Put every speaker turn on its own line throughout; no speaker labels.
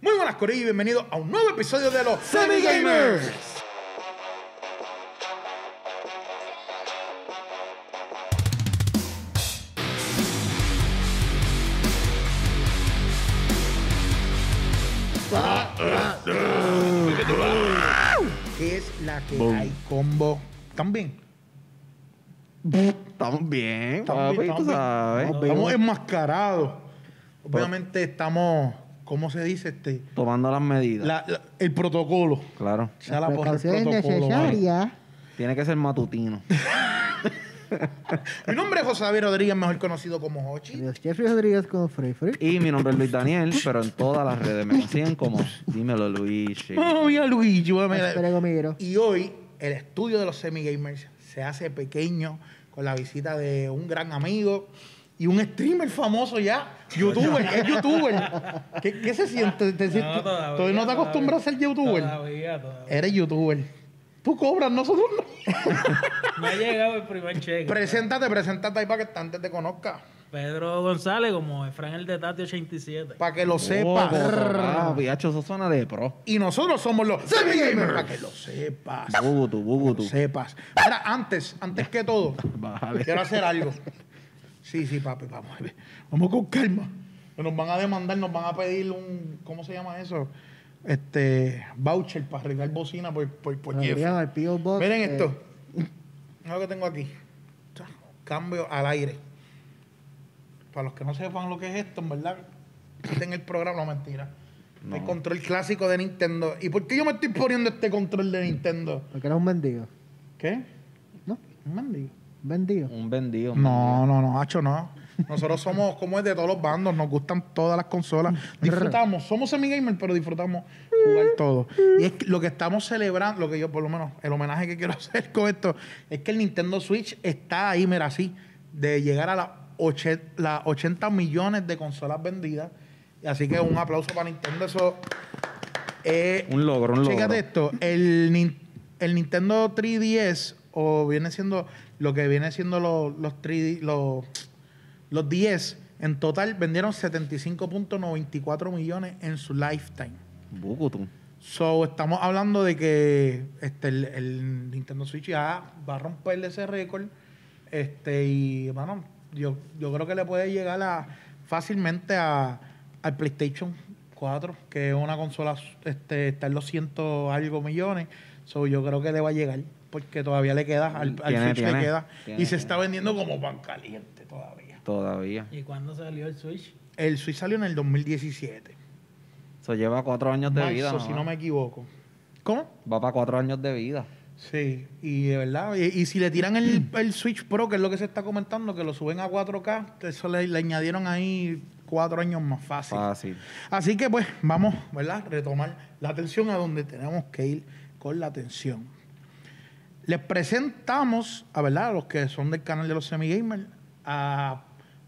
Muy buenas, corillo, y bienvenidos a un nuevo episodio de los Semi Gamers. ¿Qué es la que hay, combo? ¿Están bien?
Estamos bien, papi, tú sabes.
Estamos enmascarados. Obviamente estamos, ¿cómo se dice?
Tomando las medidas.
El protocolo.
Claro.
Ya la porra, el
Precaución
protocolo.
innecesaria.
Tiene que ser matutino.
Mi nombre es José David Rodríguez, mejor conocido como Hochi.
Dios, Jeffrey Rodríguez con Free.
Y mi nombre es Luis Daniel, pero en todas las redes me consiguen como Dímelo Luis.
Oh, mira, Luigi.
Espera, Miro.
Y hoy el estudio de los Semi Gamers se hace pequeño con la visita de un gran amigo y un streamer famoso ya, youtuber, es youtuber. ¿Qué se siente? ¿Todavía no te acostumbras a ser youtuber?
Todavía.
Eres youtuber. Tú cobras, nosotros no.
Me ha llegado el primer cheque.
Preséntate ahí para que esta gente te conozca.
Pedro González como Efraín el de Tati 87.
Para que lo sepas.
Papi, hacho, eso suena de pro.
Y nosotros somos los Semi Gamers. Para que lo sepas.
Bugutu.
Sepas. Ahora, antes que todo,
Vale.
quiero hacer algo. Sí, papi, vamos con calma. Que nos van a demandar, nos van a pedir un, ¿cómo se llama eso? Voucher para arreglar bocina por Jeff.
El P.O. Box.
Miren esto. Mira lo que tengo aquí. Cambio al aire. Para los que no sepan lo que es esto, en verdad, quiten el programa, no mentira.
No.
El control clásico de Nintendo. ¿Y por qué yo me estoy poniendo este control de Nintendo?
Porque eres un vendido.
¿Qué?
¿No?
¿Un mendigo?
Vendido.
Un vendido.
No, hacho, no. Nosotros somos como es de todos los bandos, nos gustan todas las consolas. Disfrutamos, somos semi-gamer, pero disfrutamos jugar todo. Y es que lo que estamos celebrando, lo que yo, por lo menos, el homenaje que quiero hacer con esto, es que el Nintendo Switch está ahí, mira, así, de llegar a las 80 millones de consolas vendidas. Y así que un aplauso para Nintendo, eso
Un logro.
Chécate esto, el Nintendo 3DS, o viene siendo lo que viene siendo los 3D, los 10, en total vendieron 75.94 millones en su lifetime.
Bugutu.
So, estamos hablando de que el Nintendo Switch ya va a romper ese récord. Y bueno, yo creo que le puede llegar fácilmente al PlayStation 4, que es una consola, está en los 100 algo millones. So, yo creo que le va a llegar, porque todavía le queda, al Switch le queda. Y se está vendiendo como pan caliente todavía.
¿Y cuándo salió el Switch?
El Switch salió en el 2017.
Eso lleva 4 años de vida.
Marzo, si no me equivoco. ¿Cómo?
Va para 4 años de vida.
Sí, y de verdad. Y si le tiran el Switch Pro, que es lo que se está comentando, que lo suben a 4K, eso le añadieron ahí 4 años más fácil. Así que pues vamos, ¿verdad? Retomar la atención a donde tenemos que ir con la atención. Les presentamos a los que son del canal de los Semi Gamers, a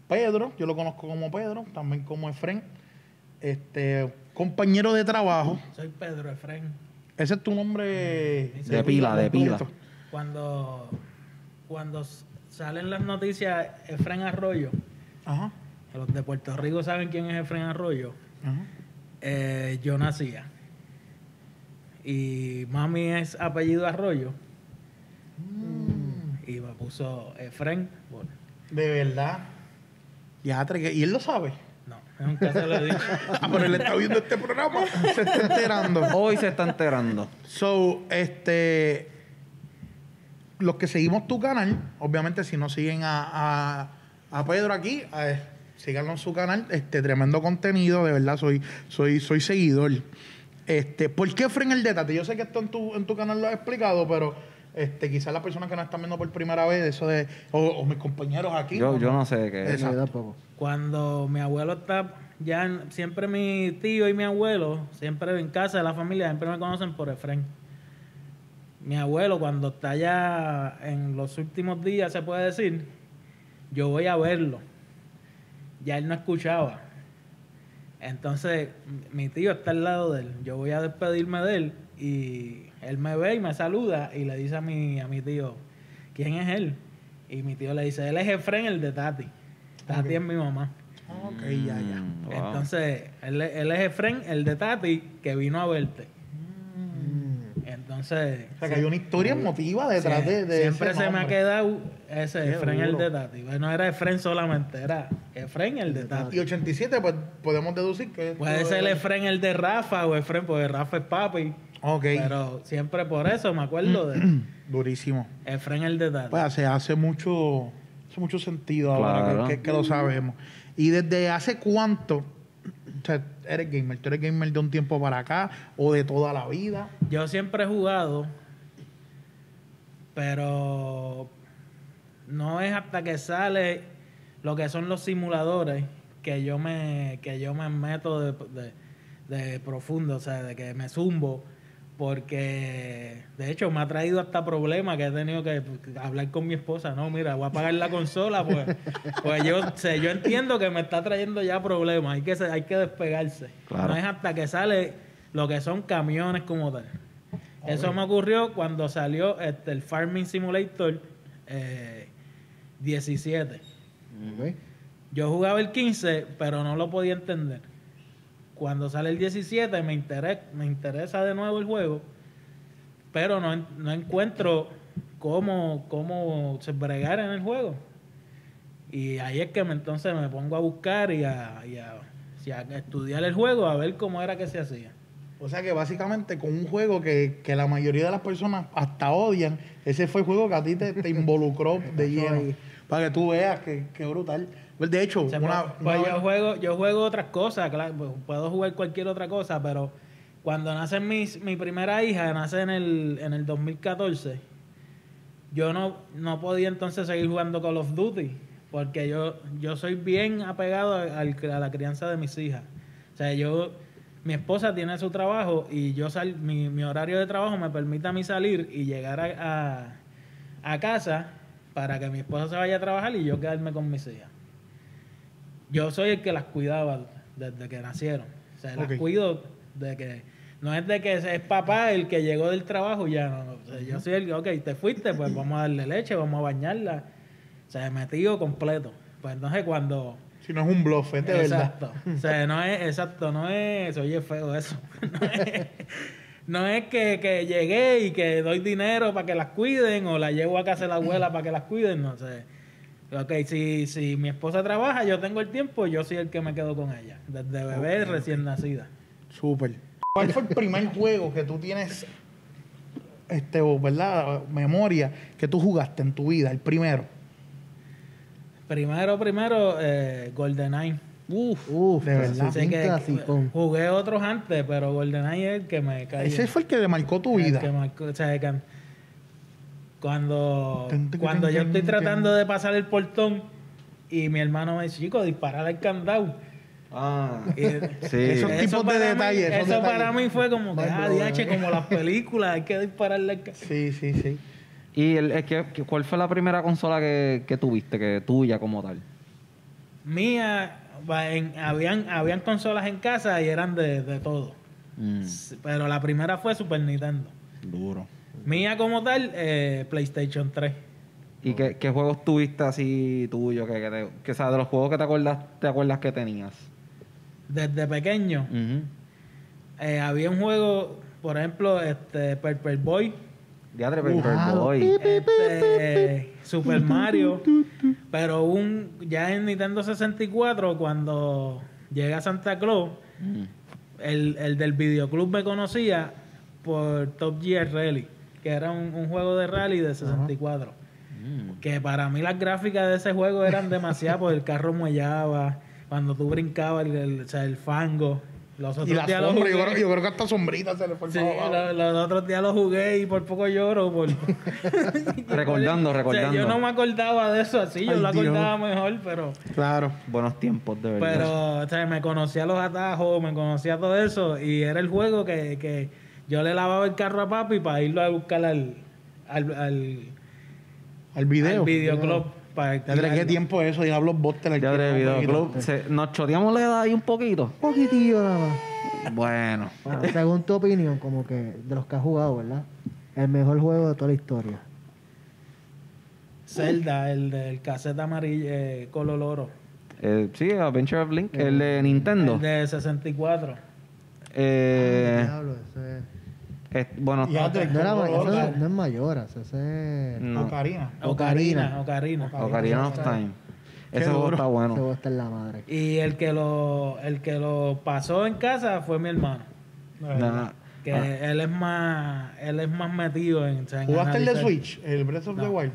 Pedro, yo lo conozco como Pedro, también como Efraín, compañero de trabajo.
Soy Pedro Efraín.
Ese es tu nombre
De pila.
Cuando salen las noticias, Efraín Arroyo,
Ajá.
los de Puerto Rico saben quién es Efraín Arroyo, yo nacía. Y mami es apellido Arroyo. Y me puso Efraín. Bueno,
De verdad. Y él lo sabe.
no, nunca se lo he dicho.
Pero él está viendo este programa, se está enterando.
Hoy se está enterando.
So, los que seguimos tu canal, obviamente si no siguen a Pedro aquí, síganlo en su canal, tremendo contenido, de verdad, soy seguidor. ¿Por qué Efraín el de Tati? Yo sé que esto en tu canal lo has explicado, pero quizás las personas que nos están viendo por primera vez, eso de, o mis compañeros aquí.
Yo no sé qué es.
Exacto.
Yo tampoco.
Cuando mi abuelo está ya, siempre mi tío y mi abuelo, siempre en casa de la familia, siempre me conocen por Efraín. Mi abuelo, cuando está ya en los últimos días, se puede decir, yo voy a verlo. Ya él no escuchaba. Entonces, mi tío está al lado de él. Yo voy a despedirme de él y él me ve y me saluda y le dice a mi tío, ¿quién es él? Y mi tío le dice, él es Efraín, el de Tati. Tati es mi mamá.
Ok, ya.
Wow.
Entonces, él es Efren, el de Tati, que vino a verte. Entonces,
O sea, que hay una historia emotiva detrás
sí,
de
siempre
ese
se me ha
nombre.
quedado ese
Qué
Efren, el
duro.
de Tati. Pues no era Efren solamente, era Efren, el de Tati.
Y 87, pues podemos deducir que...
Puede ser Efren, el de Rafa, o Efren, porque Rafa es papi.
Ok,
Pero siempre por eso me acuerdo de
durísimo.
Efren, el de Tati.
Pues hace mucho sentido ahora
Claro.
que lo sabemos. ¿Y desde hace cuánto o sea, eres gamer? ¿Tú eres gamer de un tiempo para acá o de toda la vida?
Yo siempre he jugado, pero no es hasta que sale lo que son los simuladores que yo me meto de profundo, o sea, de que me zumbo, porque de hecho me ha traído hasta problemas que he tenido que hablar con mi esposa. No, mira, voy a apagar la consola, pues yo entiendo que me está trayendo ya problemas, hay que despegarse.
Claro.
No es hasta que sale lo que son camiones como tal. Eso me ocurrió cuando salió el Farming Simulator 17.
Ok.
Yo jugaba el 15, pero no lo podía entender. Cuando sale el 17 me interesa de nuevo el juego, pero no encuentro cómo se bregar en el juego. Y ahí es que entonces me pongo a buscar y a estudiar el juego, a ver cómo era que se hacía.
O sea que básicamente con un juego que la mayoría de las personas hasta odian, ese fue el juego que a ti te involucró de lleno. Para que tú veas que brutal. Pues de hecho,
O sea, pues yo juego otras cosas, claro, pues puedo jugar cualquier otra cosa, pero cuando nace mi primera hija, nace en el 2014, yo no podía entonces seguir jugando Call of Duty, porque yo soy bien apegado a la crianza de mis hijas. O sea, mi esposa tiene su trabajo y mi horario de trabajo me permite a mí salir y llegar a casa para que mi esposa se vaya a trabajar y yo quedarme con mis hijas. Yo soy el que las cuidaba desde que nacieron. O sea, las cuido de que... No es de que es papá el que llegó del trabajo y ya no. O sea, yo soy el que, ok, te fuiste, pues vamos a darle leche, vamos a bañarla. O sea, metido completo. Pues entonces cuando...
Si no es un bluff, es de verdad.
Exacto. O sea, no es... Oye, feo eso. No es que llegué y que doy dinero para que las cuiden o la llevo a casa de la abuela para que las cuiden, no sé. Ok, si mi esposa trabaja, yo tengo el tiempo, yo soy el que me quedo con ella. Desde bebé recién nacida.
Súper. ¿Cuál fue el primer juego que tú tienes, verdad, memoria, que tú jugaste en tu vida? El primero.
Primero, GoldenEye.
Uf,
de verdad.
Así que
clasicón.
jugué otros antes, pero GoldenEye es el que me cayó.
Ese fue el que le marcó tu
El
vida.
que marcó, o sea, cuando
Tun, tun,
yo
tun,
estoy
tun,
tratando
tun.
de pasar el portón y mi hermano me dice, chico, disparar al candado.
Ah,
Y
sí.
Esos tipos de
para
detalles,
mí,
esos
eso
detalles.
para mí fue como que, DH, como las películas, hay que dispararle al candado.
Sí.
¿Y cuál fue la primera consola que tuviste, que tuya como tal?
Mía, habían consolas en casa y eran de todo. Pero la primera fue Super Nintendo.
Duro.
Mía como tal, PlayStation 3.
¿Y qué juegos tuviste así tuyo? Que sabes, de los juegos que te acuerdas que tenías.
Desde pequeño, había un juego, por ejemplo, Purple Boy,
Diadre, Paper Boy.
Super Mario, pero ya en Nintendo 64, cuando llega Santa Claus, el del videoclub me conocía por Top Gear Rally, que era un juego de rally de 64. Que para mí las gráficas de ese juego eran demasiado, porque el carro muellaba, cuando tú brincabas el fango. Los
Y
otros
la
días lo
sombra, yo
jugué.
creo que hasta sombrita se le fue
Sí,
abajo.
los otros días lo jugué y por poco lloro.
Recordando.
O sea, yo no me acordaba de eso así, yo
Ay,
lo acordaba
Dios.
mejor, pero
Claro.
Buenos tiempos, de verdad.
pero o sea, me conocía los atajos, me conocía todo eso y era el juego que yo le lavaba el carro a papi para irlo a buscar al
Al video.
videoclub. Para
Ya qué
alquilarlo.
tiempo es eso, Diablo Buster.
Diadre, videoclub. Nos choteamos la edad ahí un poquito.
Un poquitillo nada más.
Bueno.
Bueno, según tu opinión, como que de los que has jugado, ¿verdad? El mejor juego de toda la historia.
Zelda, el del cassette amarillo, color oro.
Sí, Adventure of Link, el de Nintendo.
El de 64.
Diablo, ese...
Bueno,
Ya te-
No,
Color,
no es Mayoras, ese...
no.
Ocarina.
Ocarina.
Ocarina of Time.
Qué
Ese juego
duro.
está
Ese
bueno.
juego está en la madre.
Y el que lo pasó en casa fue mi hermano.
Nah,
Que él es más metido en... o sea, en
¿Jugaste el de
analizar.
Switch? El Breath of the Wild.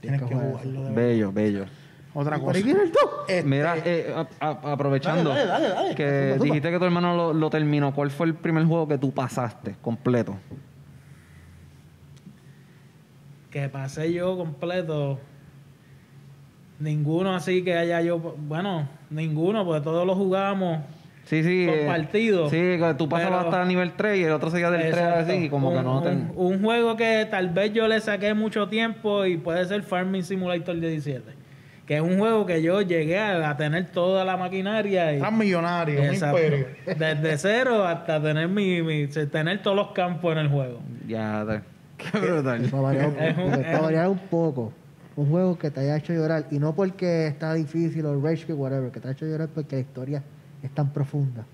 Tienes que
jugar
jugarlo de verdad.
bello, bello.
Otra cosa.
¿Por ahí viene el top?
Mira, aprovechando
Dale.
que dijiste que tu hermano lo terminó, ¿cuál fue el primer juego que tú pasaste completo?
Que pasé yo completo. Ninguno así que haya yo... Bueno, ninguno, porque todos lo jugábamos
Sí,
compartido.
Sí, que tú pasabas
Pero-
hasta el nivel 3 y el otro seguía del 3
Exacto.
así, y como que no te...
un juego que tal vez yo le saqué mucho tiempo y puede ser Farming Simulator 17. Que es un juego que yo llegué a tener toda la maquinaria y...
Eras millonario, un
Exacto.
imperio.
Desde cero hasta tener tener todos los campos en el juego.
Ya, qué brutal.
Para variar,
Es un-
para variar un poco. Un juego que te haya hecho llorar. Y no porque está difícil o rage que whatever. Que te ha hecho llorar porque la historia es tan profunda.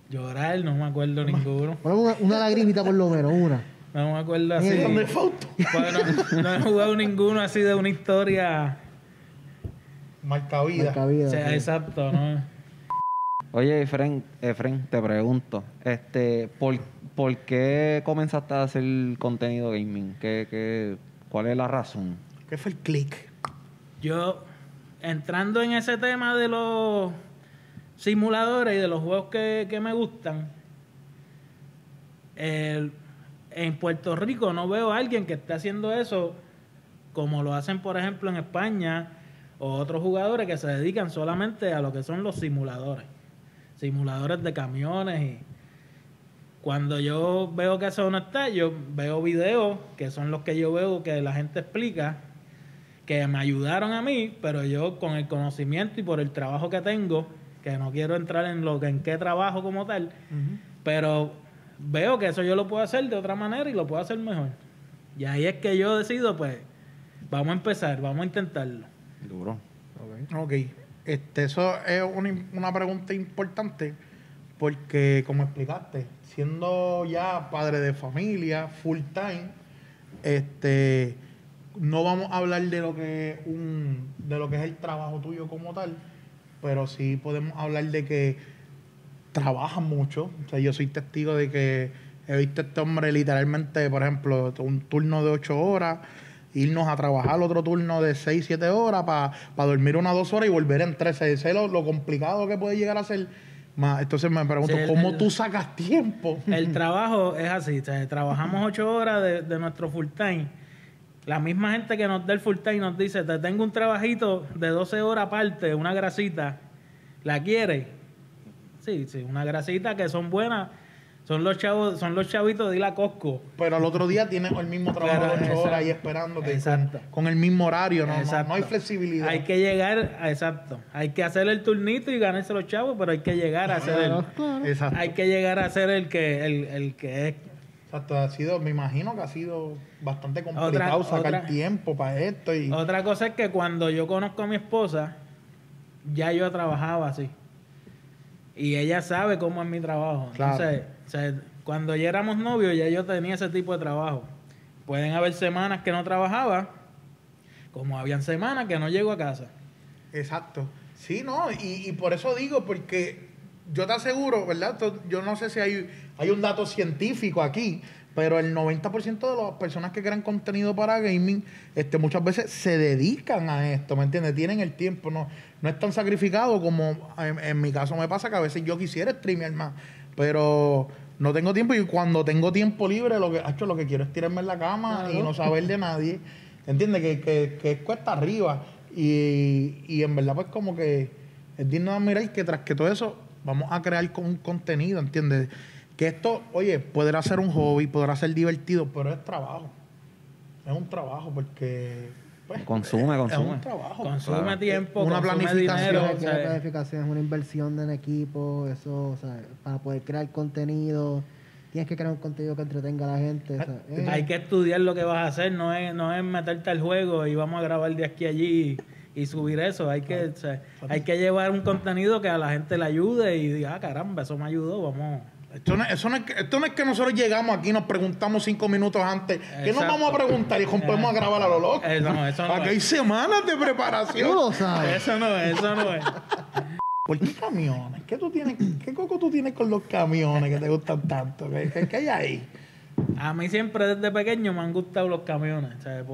Llorar, no me acuerdo ninguno.
Ponemos una lagrimita por lo menos, una.
No me acuerdo así.
Sí.
¿Dónde Fausto?
Bueno, no he jugado ninguno así de una historia.
Marca vida.
Marca
O
vida,
sea,
sí.
exacto, ¿no?
Oye, Efren, te pregunto, ¿por qué comenzaste a hacer contenido gaming? ¿Cuál es la razón?
¿Qué fue el click?
Yo, entrando en ese tema de los simuladores y de los juegos que me gustan, en Puerto Rico no veo a alguien que esté haciendo eso como lo hacen, por ejemplo, en España o otros jugadores que se dedican solamente a lo que son los simuladores. Simuladores de camiones y... Cuando yo veo que eso no está, yo veo videos, que son los que yo veo que la gente explica, que me ayudaron a mí, pero yo con el conocimiento y por el trabajo que tengo, que no quiero entrar en qué trabajo como tal, pero veo que eso yo lo puedo hacer de otra manera y lo puedo hacer mejor. Y ahí es que yo decido, pues, vamos a empezar, vamos a intentarlo.
Duro.
Ok. Eso es una pregunta importante porque, como explicaste, siendo ya padre de familia, full time, no vamos a hablar de lo que es el trabajo tuyo como tal, pero sí podemos hablar de que trabajan mucho. O sea, yo soy testigo de que he visto a este hombre literalmente, por ejemplo, un turno de 8 horas, irnos a trabajar otro turno de 6, 7 horas para dormir 1 o 2 horas y volver en 13. Sé lo complicado que puede llegar a ser. Entonces me pregunto,
Sí,
¿cómo tú sacas tiempo?
El trabajo es así, o sea, trabajamos 8 horas de nuestro full time. La misma gente que nos da el full time nos dice, te tengo un trabajito de 12 horas aparte, una grasita, ¿la quieres? Sí, una grasita que son buenas, son los chavitos de ir a Costco.
Pero al otro día tienes el mismo trabajo de 8
Pero,
horas ahí
exacto.
esperándote
Exacto.
con el mismo horario, no
Exacto.
hay flexibilidad.
Hay que llegar, exacto, hay que hacer el turnito y ganarse los chavos, pero hay que llegar a ser
Exacto.
hay que llegar a ser el que es.
Exacto, me imagino que ha sido bastante complicado sacar tiempo para esto.
Otra cosa es que cuando yo conozco a mi esposa, ya yo trabajaba así. Y ella sabe cómo es mi trabajo.
Claro.
Entonces, o sea, cuando ya éramos novios, ya yo tenía ese tipo de trabajo. Pueden haber semanas que no trabajaba, como habían semanas que no llego a casa.
Exacto. Sí, no, y por eso digo, porque yo te aseguro, ¿verdad? Yo no sé si hay un dato científico aquí, pero el 90% de las personas que crean contenido para gaming, muchas veces se dedican a esto, ¿me entiendes? Tienen el tiempo, no es tan sacrificado como en mi caso me pasa, que a veces yo quisiera streamear más, pero no tengo tiempo, y cuando tengo tiempo libre, lo que quiero es tirarme en la cama y no saber de nadie, ¿entiendes? Que es cuesta arriba, y en verdad pues como que es digno de admirar que tras que todo eso vamos a crear un contenido, ¿entiendes? Que esto, oye, podrá ser un hobby, podrá ser divertido, pero es trabajo. Es un trabajo porque... pues,
Consume.
Es un trabajo.
Consume
Claro.
tiempo,
Una
consume
planificación.
dinero.
Hay que planificación, es una inversión en equipo, eso, o sea, para poder crear contenido, tienes que crear un contenido que entretenga a la gente. O sea,
Hay que estudiar lo que vas a hacer, no es meterte al juego y vamos a grabar de aquí a allí y subir eso. Hay que, o sea, hay que llevar un contenido que a la gente le ayude y diga, ah, caramba, eso me ayudó, vamos.
Esto no es que nosotros llegamos aquí y nos preguntamos 5 minutos antes. ¿Qué nos
Exacto.
vamos a preguntar y empezamos a grabar a lo loco?
Eso no
Aquí
es.
hay semanas de
Tú
preparación.
lo sabes.
Eso no es.
¿Por qué camiones? ¿Qué coco tú tienes con los camiones que te gustan tanto? ¿Qué hay ahí?
A mí siempre desde pequeño me han gustado los camiones, ¿sabes?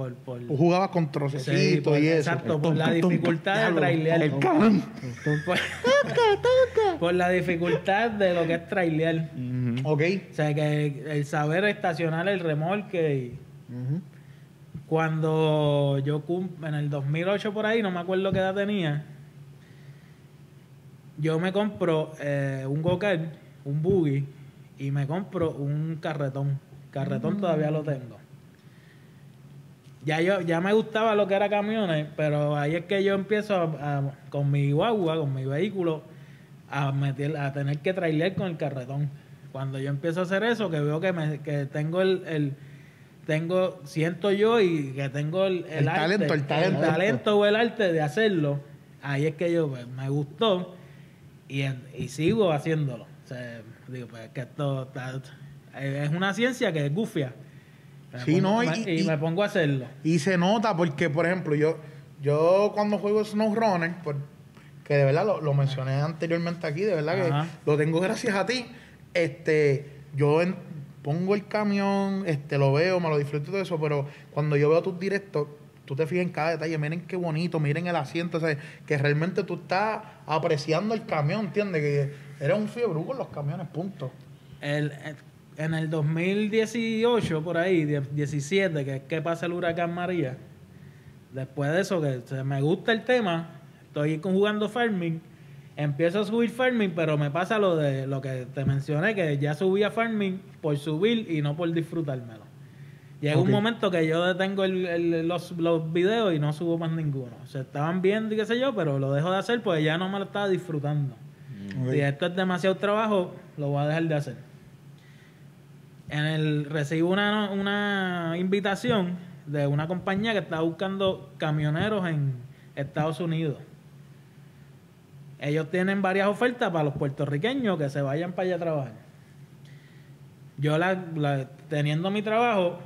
Tú jugabas con trocecitos y eso.
Exacto, por la dificultad de trailear.
El camión.
Por la dificultad de lo que es trailear.
Ok.
O sea, que el saber estacionar el remolque. Y
Ujú.
cuando yo en el 2008 por ahí, no me acuerdo qué edad tenía, yo me compro un go-kart, un buggy, y me compro un carretón. Carretón todavía lo tengo. Ya me gustaba lo que era camiones, pero ahí es que yo empiezo con mi guagua, con mi vehículo, a tener que trailear con el carretón. Cuando yo empiezo a hacer eso, que veo que tengo siento yo y que tengo el arte,
el talento.
el talento o el arte de hacerlo, ahí es que yo pues, me gustó y sigo haciéndolo. O sea, digo, pues que esto es una ciencia que es gufia.
Sí, no,
Me pongo a hacerlo.
Y se nota porque, por ejemplo, yo cuando juego SnowRunner, que de verdad lo mencioné anteriormente aquí, de verdad
Ajá.
que lo tengo gracias a ti, yo pongo el camión, lo veo, me lo disfruto y todo eso, pero cuando yo veo tus directos, tú te fijas en cada detalle, miren qué bonito, miren el asiento, o sea, que realmente tú estás apreciando el camión, ¿entiendes? Que eres un fiebre con los camiones, punto.
En el 2018, por ahí, 17, que es que pasa el huracán María, después de eso, que me gusta el tema, estoy jugando Farming, empiezo a subir Farming, pero me pasa lo que te mencioné, que ya subía Farming por subir y no por disfrutármelo. Llega un momento que yo detengo los videos y no subo más ninguno. O sea, estaban viendo y qué sé yo, pero lo dejo de hacer porque ya no me lo estaba disfrutando. Si esto es demasiado trabajo, lo voy a dejar de hacer. Recibo una invitación de una compañía que está buscando camioneros en Estados Unidos. Ellos tienen varias ofertas para los puertorriqueños que se vayan para allá a trabajar. Yo teniendo mi trabajo,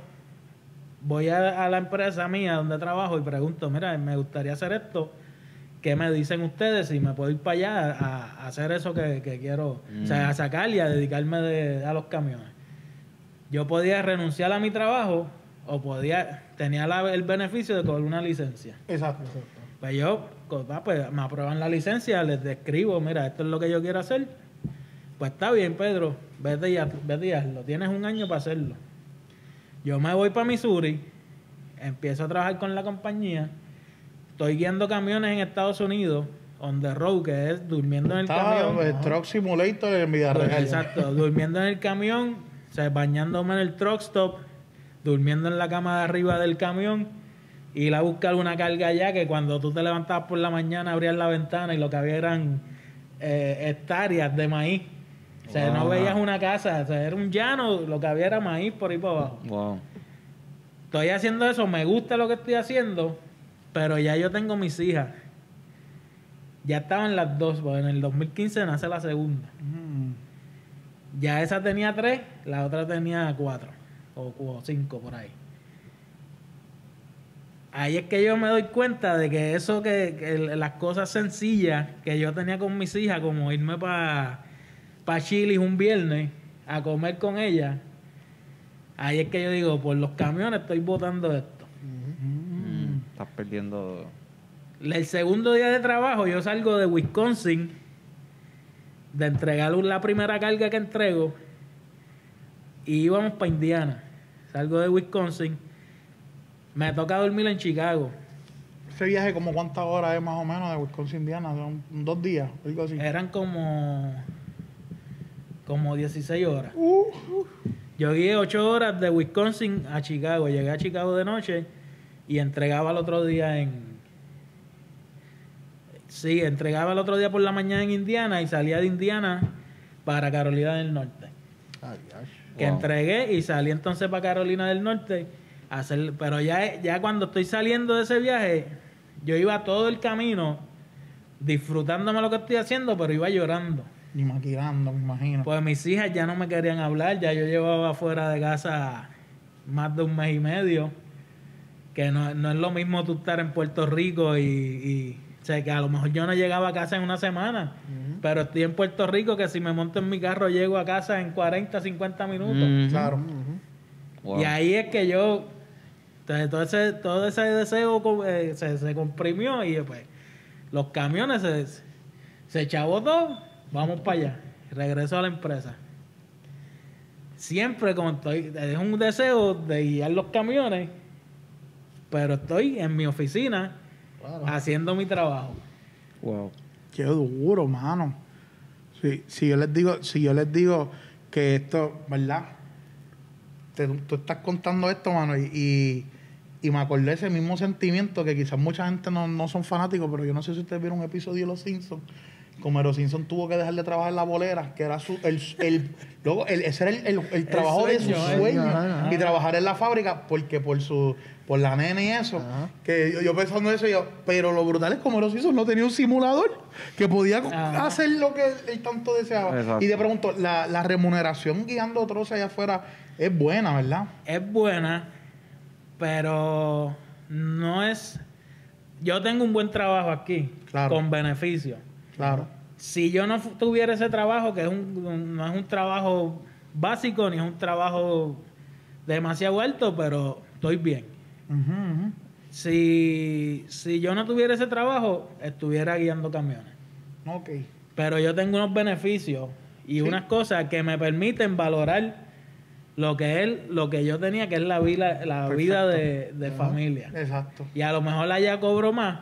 voy a la empresa mía donde trabajo y pregunto, mira, me gustaría hacer esto. ¿Qué me dicen ustedes si me puedo ir para allá a hacer eso que quiero? O sea, a sacar y a dedicarme a los camiones. Yo podía renunciar a mi trabajo o tenía el beneficio de coger una licencia.
Exacto.
Pues pues me aprueban la licencia, les describo, mira, esto es lo que yo quiero hacer. Pues está bien, Pedro, vete y hazlo. Tienes un año para hacerlo. Yo me voy para Missouri, empiezo a trabajar con la compañía, estoy guiando camiones en Estados Unidos, on the road, que es durmiendo en el camión.
El Truck Simulator en vida real.
Exacto, durmiendo en el camión, o sea, bañándome en el truck stop, durmiendo en la cama de arriba del camión, ir a buscar una carga allá, que cuando tú te levantabas por la mañana, abrías la ventana y lo que había eran hectáreas de maíz. O sea, no veías una casa, o sea, era un llano, lo que había era maíz por ahí para abajo.
Wow.
Estoy haciendo eso, me gusta lo que estoy haciendo, pero ya yo tengo mis hijas. Ya estaban las dos, porque en el 2015 nace la segunda. Ya esa tenía 3, la otra tenía 4 o 5 por ahí. Ahí es que yo me doy cuenta de que eso que las cosas sencillas que yo tenía con mis hijas, como irme para Chile un viernes a comer con ellas, ahí es que yo digo, por los camiones estoy botando esto.
Estás perdiendo.
El segundo día de trabajo yo salgo de Wisconsin de entregar la primera carga que entrego y íbamos para Indiana. Salgo de Wisconsin, me toca dormir en Chicago.
Ese viaje, como ¿cuántas horas es más o menos de Wisconsin a Indiana? Son 2 días, algo así.
Eran como 16 horas. Yo guié 8 horas de Wisconsin a Chicago. Llegué a Chicago de noche y entregaba el otro día entregaba el otro día por la mañana en Indiana y salía de Indiana para Carolina del Norte. Que entregué y salí entonces para Carolina del Norte a hacer, pero ya cuando estoy saliendo de ese viaje, yo iba todo el camino disfrutándome lo que estoy haciendo, pero iba llorando.
Y maquinando, me imagino.
Pues mis hijas ya no me querían hablar, ya yo llevaba fuera de casa más de 1 mes y medio, que no es lo mismo tú estar en Puerto Rico y o sea, que a lo mejor yo no llegaba a casa en una semana, pero estoy en Puerto Rico que si me monto en mi carro llego a casa en 40, 50 minutos.
Claro.
Wow.
Y ahí es que yo, entonces, todo ese deseo se comprimió y pues los camiones se chavó todo, vamos para allá, regreso a la empresa. Siempre como estoy, es un deseo de guiar los camiones, pero estoy en mi oficina haciendo mi trabajo.
Wow.
Qué duro, mano. Si yo les digo que esto, ¿verdad? Tú estás contando esto, mano, y me acordé de ese mismo sentimiento que quizás mucha gente no son fanáticos, pero yo no sé si ustedes vieron un episodio de Los Simpsons. Como Los Simpsons tuvo que dejar de trabajar en la bolera, que era ese era el trabajo de su sueño.
Ajá.
Y trabajar en la fábrica, porque por la nena y eso.
Ajá.
Que yo pensando en eso, pero lo brutal es como Los Simpsons no tenía un simulador que podía hacer lo que él tanto deseaba.
Exacto.
Y te pregunto, la remuneración guiando trozos allá afuera es buena, ¿verdad?
Es buena, pero no es... Yo tengo un buen trabajo aquí,
Claro.
con beneficio.
Claro.
Si yo no tuviera ese trabajo, que no es un trabajo básico, ni es un trabajo demasiado alto, pero estoy bien.
Ujú.
Si yo no tuviera ese trabajo, estuviera guiando camiones.
Ok.
Pero yo tengo unos beneficios y unas cosas que me permiten valorar lo que yo tenía, que es la vida de familia.
Exacto.
Y a lo mejor allá cobro más,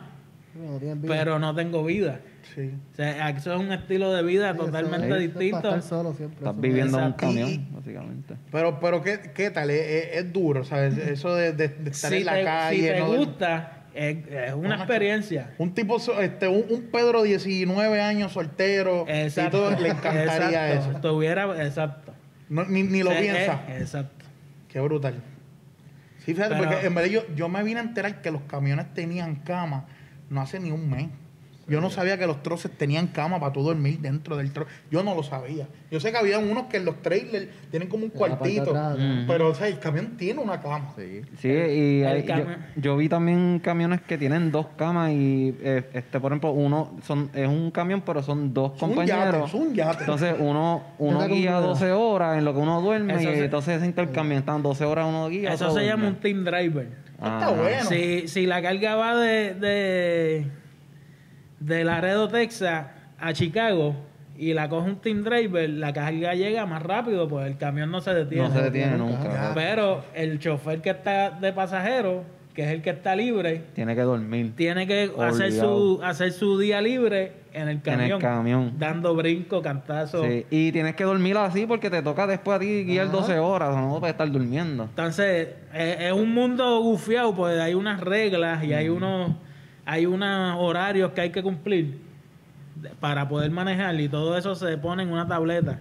No tienen vida.
pero no tengo vida.
Sí.
O sea, eso es un estilo de vida
Sí,
totalmente
eso es
distinto.
para estar solo siempre.
Estás
eso.
viviendo en un
Exacto.
camión, básicamente.
Pero ¿qué tal? Es duro, ¿sabes? Eso de estar en la calle.
Si te
¿no?
gusta, es una experiencia.
Un tipo, un Pedro 19 años soltero.
Exacto.
Y todo le encantaría
Exacto.
eso.
Exacto.
No, ni lo
O sea,
piensa.
Exacto.
Qué brutal. Sí, fíjate,
Pero-
porque en verdad yo me vine a enterar que los camiones tenían cama no hace ni un mes. Yo no sabía que los troces tenían cama para tú dormir dentro del troce. Yo no lo sabía. Yo sé que había unos que en los trailers tienen como un
En la parte de
cuartito.
atrás, ¿no?
Pero, o sea, el camión tiene una cama.
Sí.
Sí, y
El
yo,
camión.
yo vi también camiones que tienen 2 camas y, por ejemplo, es un camión, pero son 2
Es un
compañeros.
yate, es un yate.
Entonces, uno
Yo tengo
guía
una-
12 horas en lo que uno duerme
Eso
y
se-
entonces se intercambian. Están 12 horas uno guía.
Eso
otro
se llama
duerme.
un team driver.
Está bueno.
Si la carga va de Laredo, Texas a Chicago y la coge un team driver, la carga llega más rápido, pues el camión no se detiene.
No se detiene
nunca.
nunca.
Pero el chofer que está de pasajero, que es el que está libre,
Tiene que dormir.
tiene que
Obligado.
hacer su día libre en el camión. Dando brinco, cantazo.
Sí, y tienes que dormir así porque te toca después a ti guiar 12 horas, no puedes estar durmiendo.
Entonces, es un mundo gufiado, pues hay unas reglas y hay unos horarios que hay que cumplir para poder manejar y todo eso se pone en una tableta.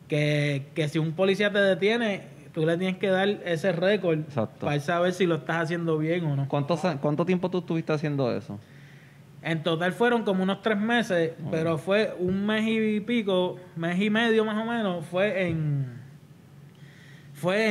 Que si un policía te detiene, tú le tienes que dar ese récord
Exacto.
para él saber si lo estás haciendo bien o no.
¿Cuánto tiempo tú estuviste haciendo eso?
En total fueron como unos 3 meses, pero fue 1 mes y pico, mes y medio más o menos, fue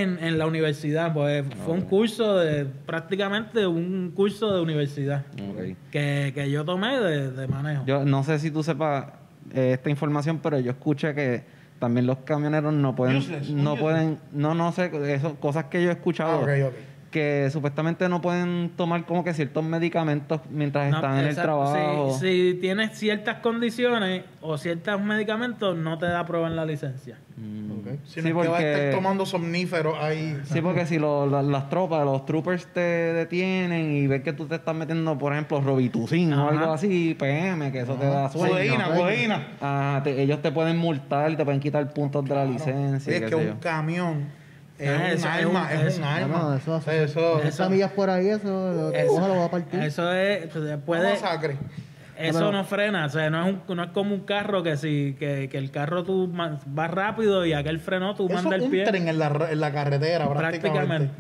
en la universidad, pues fue un curso prácticamente un curso de universidad
Ok.
que yo tomé de manejo.
Yo no sé si tú sepas esta información, pero yo escuché que también los camioneros no pueden,
Useless,
no
useless.
pueden, no sé, eso, cosas que yo he escuchado,
Ok, ok.
que supuestamente no pueden tomar como que ciertos medicamentos mientras
No,
están en el
exacto.
trabajo.
Si tienes ciertas condiciones o ciertos medicamentos, no te da prueba en la licencia.
Mm.
Ok.
Si
Sí,
no es que va a estar
porque-
tomando somníferos ahí.
Sí, porque si las tropas, los troopers te detienen y ven que tú te estás metiendo, por ejemplo, Robitussin o
Ajá.
algo así, PM, que eso te da sueño.
Codeína.
Ellos te pueden multar, te pueden quitar puntos de la licencia.
Sí, es
qué
que
sé
un
yo.
camión es
Ah,
un
eso es
arma,
un-
es
eso-
un arma.
No, eso-
O sea, eso
Esas millas por ahí, eso
Eso-
lo va a partir.
Eso es,
una
puede,
masacre.
eso
Pero-
no frena, o sea, no es como un carro que el carro tú vas rápido y aquel frenó, tú
Eso
mandas
es
el
un
pie.
tren en la carretera prácticamente.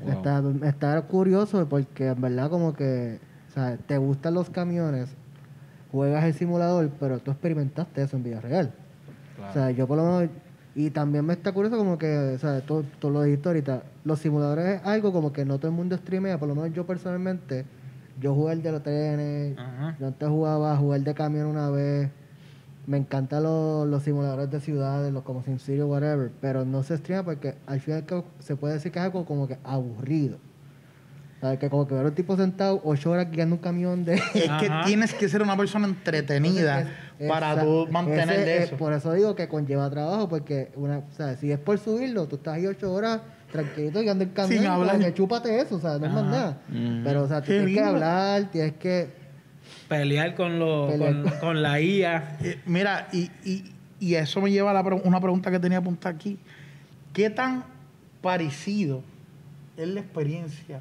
Prácticamente.
Wow.
Está curioso porque en verdad como que, o sea, te gustan los camiones, juegas el simulador, pero tú experimentaste eso en vida real.
Claro.
O sea, yo por lo menos... Y también me está curioso como que, o sea, tú lo dijiste ahorita, los simuladores es algo como que no todo el mundo streamea, por lo menos yo personalmente, yo jugué el de los trenes,
Ajá.
yo antes jugué el de camión una vez, me encantan los simuladores de ciudades, los como SimCity o whatever, pero no se streama porque al final se puede decir que es algo como que aburrido. ¿Sabes? Que como que ver a un tipo sentado 8 horas guiando un camión de...
Es que
Ajá.
tienes que ser una persona entretenida para tú mantener de eso.
Por eso digo que conlleva trabajo, porque o sea, si es por subirlo, tú estás ahí 8 horas tranquilito guiando el camión,
Sin hablar.
como que chúpate eso, o sea, no es más
Ajá.
nada.
Ujú.
Pero, o sea, tú
Qué
tienes que
lindo.
hablar, tienes que...
Pelear con,
Pelear.
con la IA.
Mira, y eso me lleva a una pregunta que tenía apuntada aquí. ¿Qué tan parecido es la experiencia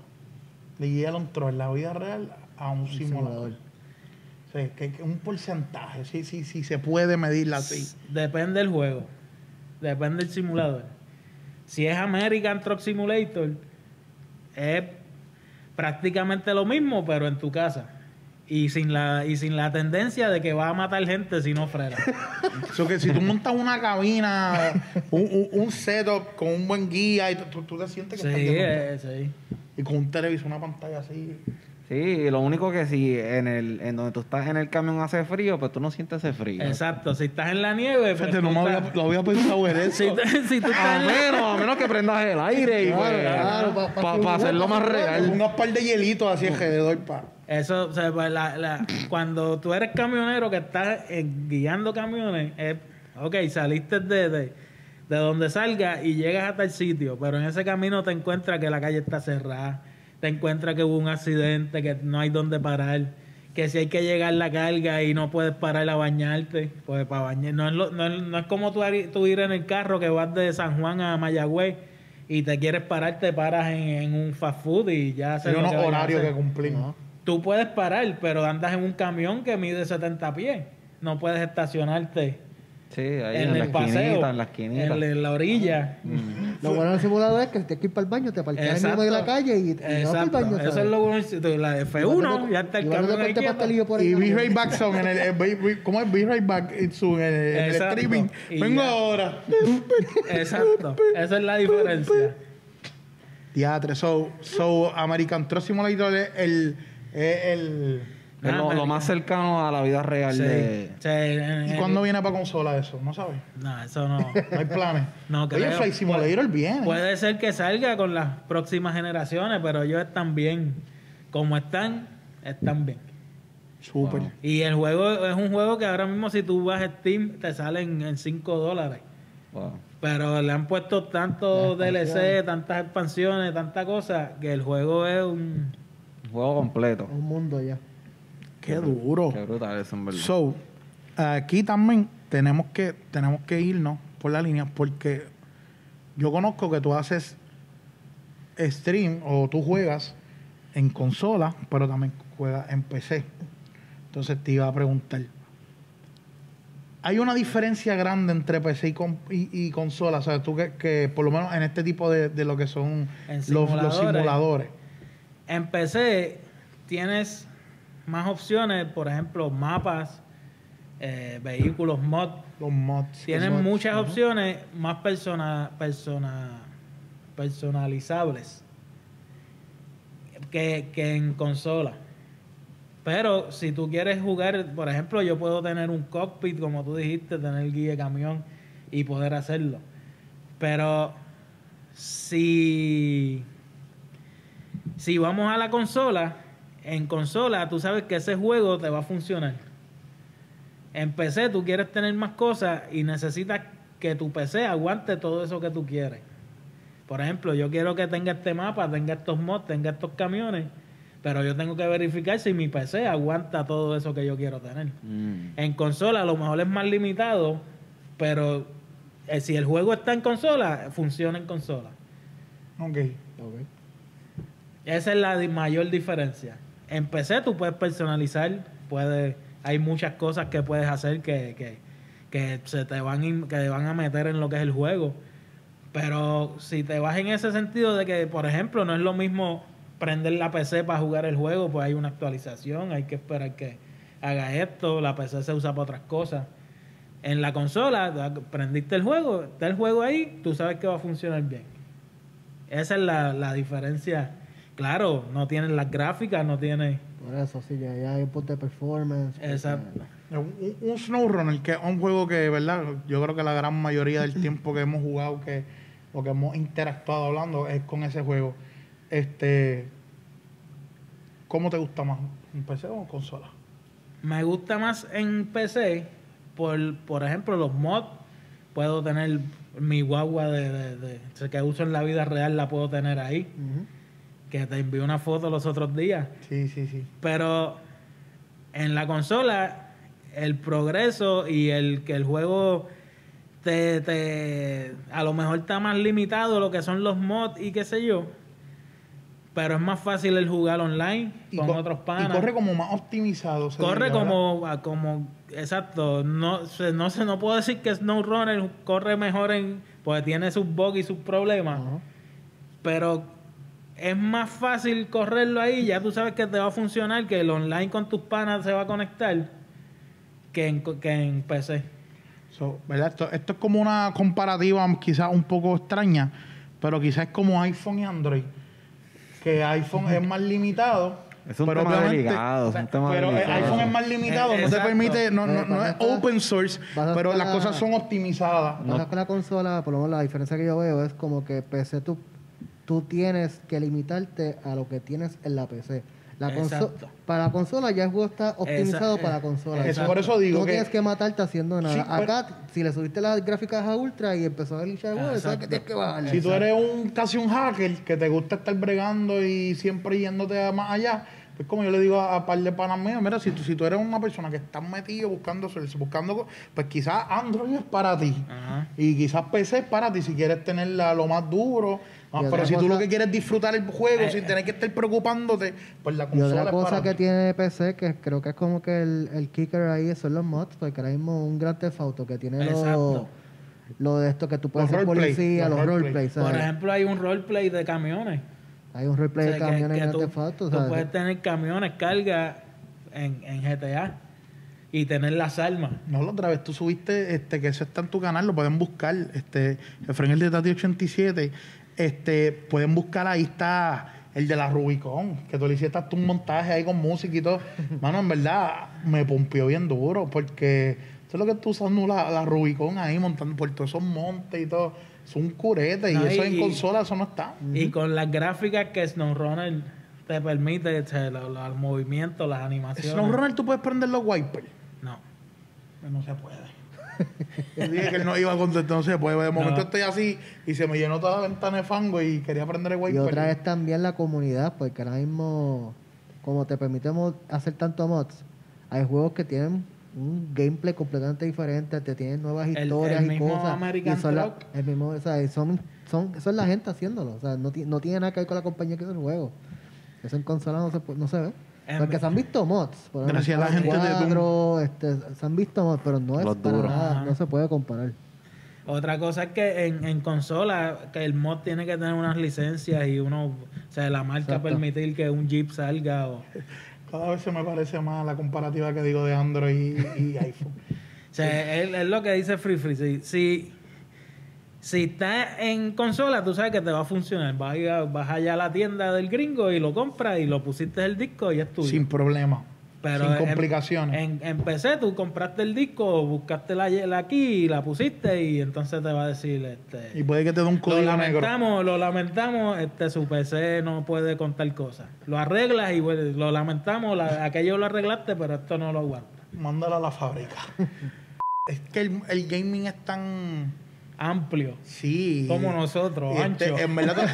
de Guillermo en la vida real a un simulador? O sea, que un porcentaje, sí, se puede medirla así.
Depende del juego. Depende del simulador. Si es American Truck Simulator, es prácticamente lo mismo, pero en tu casa. Y sin la tendencia de que va a matar gente si no frena.
So que si tú montas una cabina, un setup con un buen guía, y tú te sientes que
Sí,
estás viendo-
sí.
y con un televisor, una pantalla así.
Sí, lo único que si en donde tú estás en el camión hace frío, pues tú no sientes ese frío.
Exacto. Si estás en la nieve, pues
Fíjate, no
tú
me
estás-
había, lo había pensado en eso.
si tú
A
estás en la...
menos que prendas el aire y
Claro,
pues,
claro,
para hacerlo más real.
Unos par de hielitos así alrededor para.
Eso, o sea, pues, cuando tú eres camionero que estás guiando camiones, ok, saliste de donde salgas y llegas a tal sitio, pero en ese camino te encuentras que la calle está cerrada, te encuentras que hubo un accidente, que no hay donde parar, que si hay que llegar la carga y no puedes parar a bañarte, pues para bañar, no es como tú ir en el carro que vas de San Juan a Mayagüez y te quieres parar, te paras en un fast food y ya haces
Hay
lo
unos
que vayas a
horarios
hacer.
que cumplir.
Tú puedes parar, pero andas en un camión que mide 70 pies. No puedes estacionarte
Sí, ahí
en
en la
el paseo,
esquinita, en la esquinita.
en la orilla.
Lo bueno del simulador es que si tienes que ir para el baño, te parqueas en el medio de la calle y vas para el
Exacto.
baño.
Eso es lo bueno. La F1, ya está el camión ahí quieto.
por
Y
ahí.
B-Ray Backson en ¿cómo es B-Ray Back en el
Exacto.
streaming?
Y
Vengo
ya.
ahora.
Exacto. Esa es la diferencia.
Teatro. So American Truck Simulator es el
Es lo más cercano a la vida real
Sí.
de...
Sí,
¿Y cuándo viene para consola eso? ¿No sabes?
No, eso no.
No hay planes.
No
Oye,
creo.
Flight Simulator viene.
Puede ser que salga con las próximas generaciones, pero ellos están bien. Como están bien.
Súper.
Wow.
Y el juego es un juego que ahora mismo si tú vas a Steam te salen en $5.
Wow.
Pero le han puesto tantos
Las
DLC,
expansiones.
tantas expansiones, tanta cosa, que el juego es un...
Un juego completo.
Un mundo ya.
Qué duro.
Qué brutal eso, en verdad.
So, aquí también tenemos que irnos por la línea porque yo conozco que tú haces stream o tú juegas en consola, pero también juegas en PC. Entonces te iba a preguntar, ¿hay una diferencia grande entre PC y consola? O sea, tú que por lo menos en este tipo de lo que son
En
los
simuladores.
simuladores.
En PC tienes más opciones, por ejemplo, mapas, vehículos, mod.
Los mods.
Tienen
Los mods,
muchas
ajá.
opciones más personalizables que en consola. Pero si tú quieres jugar, por ejemplo, yo puedo tener un cockpit, como tú dijiste, tener guía de camión y poder hacerlo. Pero si vamos a la consola, en consola tú sabes que ese juego te va a funcionar. En PC tú quieres tener más cosas y necesitas que tu PC aguante todo eso que tú quieres. Por ejemplo, yo quiero que tenga este mapa, tenga estos mods, tenga estos camiones, pero yo tengo que verificar si mi PC aguanta todo eso que yo quiero tener. En consola a lo mejor es más limitado, pero si el juego está en consola, funciona en consola.
Ok.
Esa es la mayor diferencia. En PC tú puedes personalizar, hay muchas cosas que puedes hacer que se te van a meter en lo que es el juego. Pero si te vas en ese sentido de que, por ejemplo, no es lo mismo prender la PC para jugar el juego, pues hay una actualización, hay que esperar que haga esto, la PC se usa para otras cosas. En la consola, prendiste el juego, está el juego ahí, tú sabes que va a funcionar bien. Esa es la diferencia. Claro, no tienen las gráficas, no tiene...
Por eso, sí, ya hay un punto de performance.
Exacto.
Un SnowRunner, que es un juego que, ¿verdad? Yo creo que la gran mayoría del tiempo que hemos jugado, o que hemos interactuado hablando, es con ese juego. ¿Cómo te gusta más? ¿En PC o en consola?
Me gusta más en PC, por ejemplo, los mods. Puedo tener mi guagua que uso en la vida real, la puedo tener ahí.
Ujú.
Que te envié una foto los otros días.
Sí, sí, sí.
Pero en la consola, el progreso y que el juego a lo mejor está más limitado lo que son los mods y qué sé yo. Pero es más fácil el jugar online con otros panas.
Y corre como más optimizado.
Corre como exacto. No puedo decir que SnowRunner corre mejor porque tiene sus bugs y sus problemas.
Ajá.
Pero es más fácil correrlo ahí, ya tú sabes que te va a funcionar, que el online con tus panas se va a conectar que en PC.
¿Verdad? Esto es como una comparativa quizás un poco extraña, pero quizás es como iPhone y Android. Que iPhone es más limitado.
Es un
pero
tema
obviamente-
delicado, es un tema
pero
delicado.
iPhone es más limitado, no te
Exacto.
permite, no es open source,
vas a
pero las
estar-
cosas son optimizadas.
Pasa con la consola, por lo menos la diferencia que yo veo es como que PC tú tienes que limitarte a lo que tienes en la PC.
Exacto.
Para la consola ya el juego está optimizado para la consola.
Eso por eso digo
No
que
tienes que matarte haciendo nada.
Sí,
Acá, si le subiste las gráficas a ultra y empezó a glitchar el juego, sabes que tienes que bajarle.
si tú eres casi un hacker que te gusta estar bregando y siempre yéndote más allá, pues como yo le digo a par de panas míos, mira, si tú eres una persona que estás metido buscando, pues quizás Android es para ti.
Ajá.
Y quizás PC es para ti si quieres tenerla lo más duro.
Y
Pero
otra
si tú
cosa-
lo que quieres es disfrutar el juego sin tener que estar preocupándote, pues la
Y
consola
otra
es
cosa
para
que
ti.
tiene PC, que creo que es como que el kicker ahí son los mods, porque ahora mismo un Grand Theft Auto que tiene
Exacto.
lo de esto que tú puedes
Los
ser
roleplay,
policía,
los
los
roleplay.
roleplays, ¿sabes?
Por ejemplo, hay un roleplay de camiones.
Hay un roleplay
O
de
sea,
camiones en Grand
tú,
Theft Auto,
tú
¿sabes?
puedes tener camiones, carga en GTA y tener las armas.
No, la otra vez tú subiste, que eso está en tu canal, lo pueden buscar, Efraín el de Tati 87, pueden buscar, ahí está el de la Rubicon, que tú le hiciste hasta un montaje ahí con música y todo. Mano, en verdad, me pompió bien duro, porque eso es lo que tú usando la Rubicon ahí, montando por todos esos montes y todo. Es un curete,
No,
y eso
y-
en consola, eso no está.
Y con las gráficas que SnowRunner te permite, o sea, los movimientos, las animaciones.
SnowRunner tú puedes prender los wipers.
No.
No se puede. Yo dije que él no iba a contestar, no se puede. De momento
No.
estoy así y se me llenó toda la ventana de fango y quería prender el
Y
wiper.
otra es también la comunidad, porque ahora mismo, como te permitimos hacer tanto mods, hay juegos que tienen un gameplay completamente diferente, te tienen nuevas
El
historias y
mismo
cosas.
American
y son
Truck.
el mismo, o sea, eso es la gente haciéndolo. O sea, no tiene nada que ver con la compañía que hace el juego. Eso en consola no se ve.
En-
Porque se han visto mods. Por ejemplo,
Gracias a la gente de
Cuadro, se han visto mods, pero no es
Los
para
duros.
nada,
Ajá.
no se puede comparar.
Otra cosa es que en consola, que el mod tiene que tener unas licencias y o sea, la marca
Exacto.
permitir que un Jeep salga
Cada vez se me parece más la comparativa que digo de Android y iPhone.
O sea, es lo que dice Free Free. Si está en consola, tú sabes que te va a funcionar. Vas allá a la tienda del gringo y lo compras y lo pusiste el disco y es tuyo.
Sin problema.
Pero
sin complicaciones.
En PC tú compraste el disco, buscaste la key y la pusiste y entonces te va a decir
Y puede que te dé un
lo
código negro.
lamentamos, su PC no puede contar cosas. Lo arreglas y bueno, lo lamentamos, aquello lo arreglaste, pero esto no lo aguanta.
Mándalo a la fábrica. Es que el gaming es tan...
Amplio,
Sí.
como nosotros,
Y
ancho.
en verdad,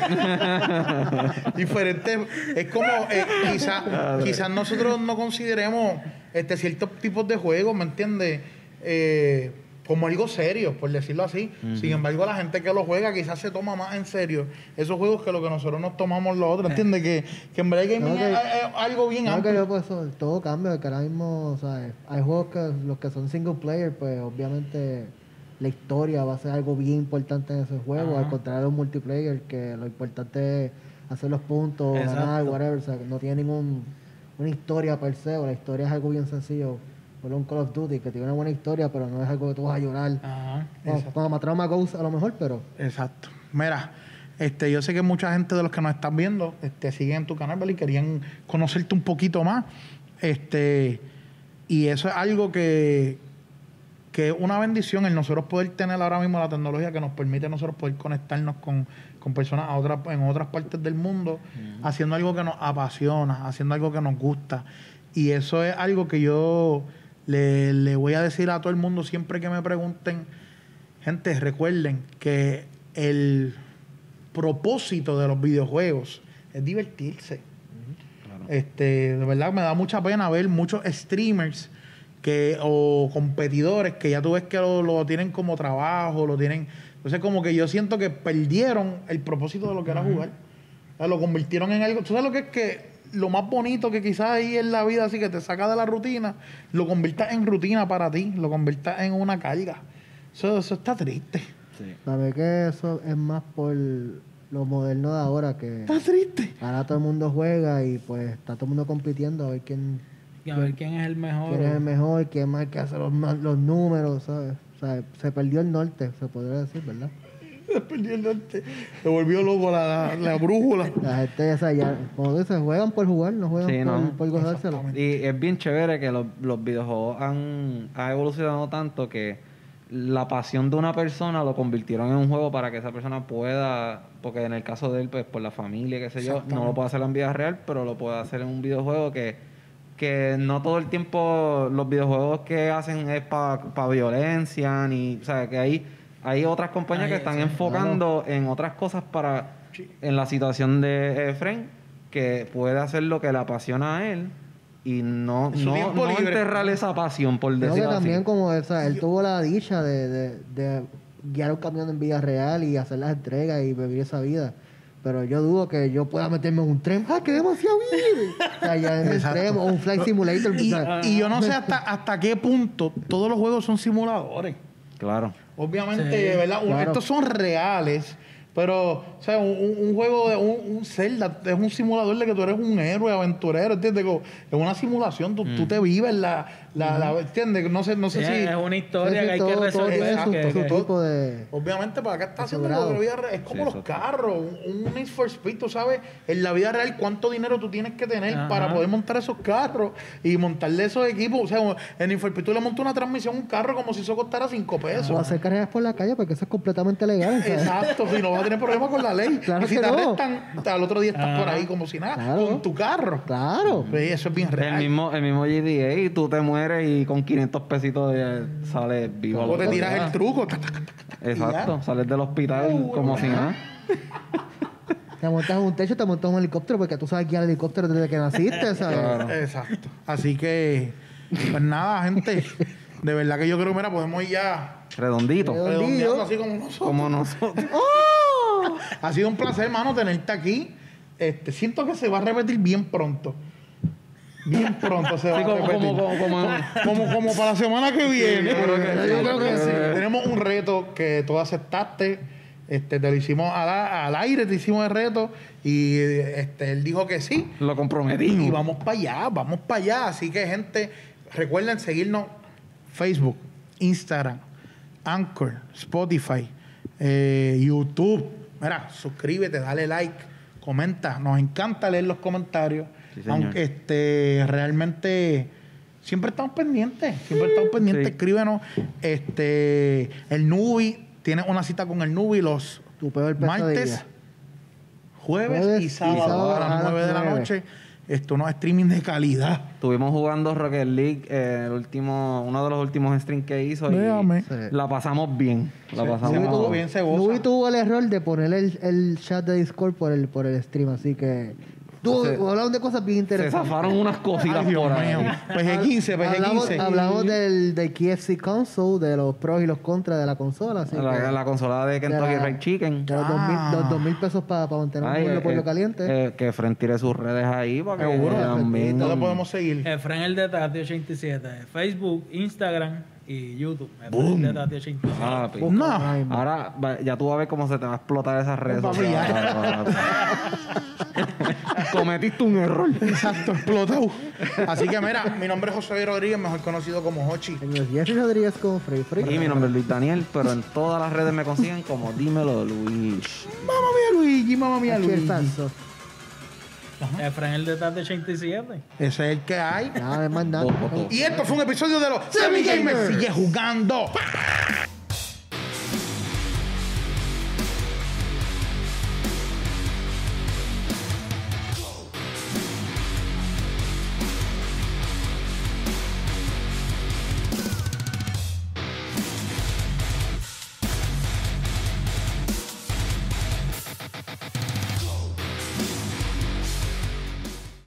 diferente. Es como, quizás nosotros no consideremos ciertos tipos de juegos, ¿me entiendes? Como algo serio, por decirlo así. Sin embargo, la gente que lo juega quizás se toma más en serio esos juegos que lo que nosotros nos tomamos los otros, ¿entiendes? Que en verdad el gaming
No, que-
es algo bien
Creo que
amplio.
yo, pues, todo cambia, que ahora mismo, o sea, hay juegos que los que son single player, pues obviamente la historia va a ser algo bien importante en ese juego,
Ajá.
al contrario de un multiplayer, que lo importante es hacer los puntos,
Exacto.
ganar, whatever. O sea, que no tiene una historia per se, o la historia es algo bien sencillo. Por un Call of Duty que tiene una buena historia, pero no es algo que tú vas a llorar.
Ajá.
Cuando mataron a Ghost a lo mejor, pero...
Exacto. Mira, yo sé que mucha gente de los que nos están viendo siguen en tu canal, ¿vale? Y querían conocerte un poquito más. Y eso es algo que es una bendición el nosotros poder tener ahora mismo la tecnología que nos permite a nosotros poder conectarnos con personas en otras partes del mundo, haciendo algo que nos apasiona, haciendo algo que nos gusta. Y eso es algo que yo le voy a decir a todo el mundo siempre que me pregunten. Gente, recuerden que el propósito de los videojuegos es divertirse.
Claro.
De verdad me da mucha pena ver muchos streamers o competidores que ya tú ves que lo tienen como trabajo, lo tienen. Entonces, como que yo siento que perdieron el propósito de lo que era jugar. O sea, lo convirtieron en algo. ¿Tú sabes lo que es que lo más bonito que quizás ahí en la vida, así que te saca de la rutina, lo conviertas en rutina para ti, lo conviertas en una carga? Eso está triste.
Sí.
Sabes que eso es más por lo moderno de ahora, que
Está triste.
ahora todo el mundo juega y pues está todo el mundo compitiendo a ver quién
Y a ver quién es el mejor.
es el mejor, quién más que hace los números, ¿sabes? O sea, se perdió el norte, se podría decir, ¿verdad?
Se perdió el norte. Se volvió loco la brújula.
La gente, o sea, ya, como dices, juegan por jugar, no juegan
Sí, ¿no?
por gozárselo.
Y es bien chévere que los videojuegos han evolucionado tanto que la pasión de una persona lo convirtieron en un juego para que esa persona pueda, porque en el caso de él, pues por la familia, qué sé yo, no lo puede hacer en vida real, pero lo puede hacer en un videojuego que no todo el tiempo los videojuegos que hacen es para violencia, ni, o sea, que hay otras compañías que están enfocando en otras cosas en la situación de Efren, que puede hacer lo que le apasiona a él y no
tiempo libre.
enterrar esa pasión, por
Creo que
decirlo así.
también como, o sea, él tuvo la dicha de guiar un camión en vida real y hacer las entregas y vivir esa vida. Pero yo dudo que yo pueda meterme en un tren. ¡Ah, qué demasiado bien! O sea, ya en el
Exacto.
tren o un flight simulator.
Y,
o sea,
y yo no sé hasta qué punto todos los juegos son simuladores.
Claro.
Obviamente,
Sí,
¿verdad?
claro.
Estos son reales, pero, o sea, un juego de un Zelda es un simulador de que tú eres un héroe aventurero, ¿entiendes? Como, es una simulación, tú te vives ¿entiendes? No sé
Sí,
si...
es una historia
sí,
que hay
todo-
que
todo
resolver.
tiene su
que-
tipo de...
Obviamente, para acá está haciendo
Asegurado.
lo de la vida real. Es como
Sí,
los
eso.
carros, un Need for Speed, tú sabes, en la vida real cuánto dinero tú tienes que tener
Ajá.
para poder montar esos carros y montarle esos equipos. O sea, en Need for Speed tú le montas una transmisión a un carro como si eso costara 5 pesos.
O hacer carreras por la calle porque eso es completamente legal. ¿sabes?
Exacto, si no vas a tener problemas con la ley.
Claro
y si
que
te
no.
arrestan, al otro día estás por ahí como si nada,
Claro.
con tu carro.
Claro.
Sí, eso es bien real.
El mismo GTA y tú te mueres y con 500 pesitos sales vivo. al
O te
otro
tiras
día.
el truco.
Exacto, sales del hospital como si nada.
Te montas en un techo, te montas en un helicóptero porque tú sabes guiar el helicóptero desde que naciste, ¿sabes?
Claro.
Exacto. Así que, pues nada, gente. De verdad que yo creo que, mira, podemos ir ya
Redondito.
redondeando así como nosotros.
Como nosotros.
Ha sido un placer, hermano, tenerte aquí. Siento que se va a repetir bien pronto. Bien pronto se va
Sí,
a
como-
repetir.
como-
Como para la semana que viene.
yo creo que sí.
Yo creo que sí. Tenemos un reto que tú aceptaste. Te lo hicimos al aire, te hicimos el reto. Y él dijo que sí.
Lo comprometimos.
Y vamos para allá, vamos para allá. Así que, gente, recuerden seguirnos Facebook, Instagram, Anchor, Spotify, YouTube. Mira, suscríbete, dale like, comenta. Nos encanta leer los comentarios.
Sí, señor.
Aunque realmente siempre estamos pendientes. Siempre estamos pendientes.
Sí.
Escríbenos. El Nubi, tienes una cita con el Nubi los
Tu peor pesadilla.
martes, jueves y sábado a las 9 de la
9.
noche. Unos streaming de calidad.
Estuvimos jugando Rocket League, uno de los últimos streams que hizo.
Véame.
Y
Sí.
la pasamos bien. La
Se
pasamos
pasó bien, se goza.
Nubi tuvo el error de poner el chat de Discord por el stream, así que... Hablamos de cosas bien
Se
interesantes.
zafaron unas cositas
Ay, Dios
por ahí.
mío. PG-15, PG-15.
Hablamos del KFC console, de los pros y los contras de la consola. Así que
La consola de Kentucky
la-
Fried Chicken.
de los
Ah.
2,000 pesos para mantener un pueblo por lo caliente.
Que Fren tire sus redes ahí para que
Seguro.
también...
¿Dónde podemos seguir?
Efraín el de Tati 87. Facebook, Instagram, y YouTube. Efraín de Tati 87.
Papi.
No.
Ahora mismo.
Ahora ya tú vas a ver cómo se te va a explotar esas redes
Papi,
sociales. Cometiste un error.
Exacto, explotado. Así que mira, mi nombre es José Rodríguez, mejor conocido como Hochi.
Señor Jeffrey Rodríguez con Free Free.
Y mi nombre es Luis Daniel, pero en todas las redes me consiguen como Dímelo Luis.
Mamma mía Luigi, mamma mía
Aquí el
Luigi.
falso.
Efraín de Tati 87.
Ese es el que hay.
Nada de más nada.
Dos, dos, dos.
Y esto fue un episodio de los Semi Gamers. Sigue jugando.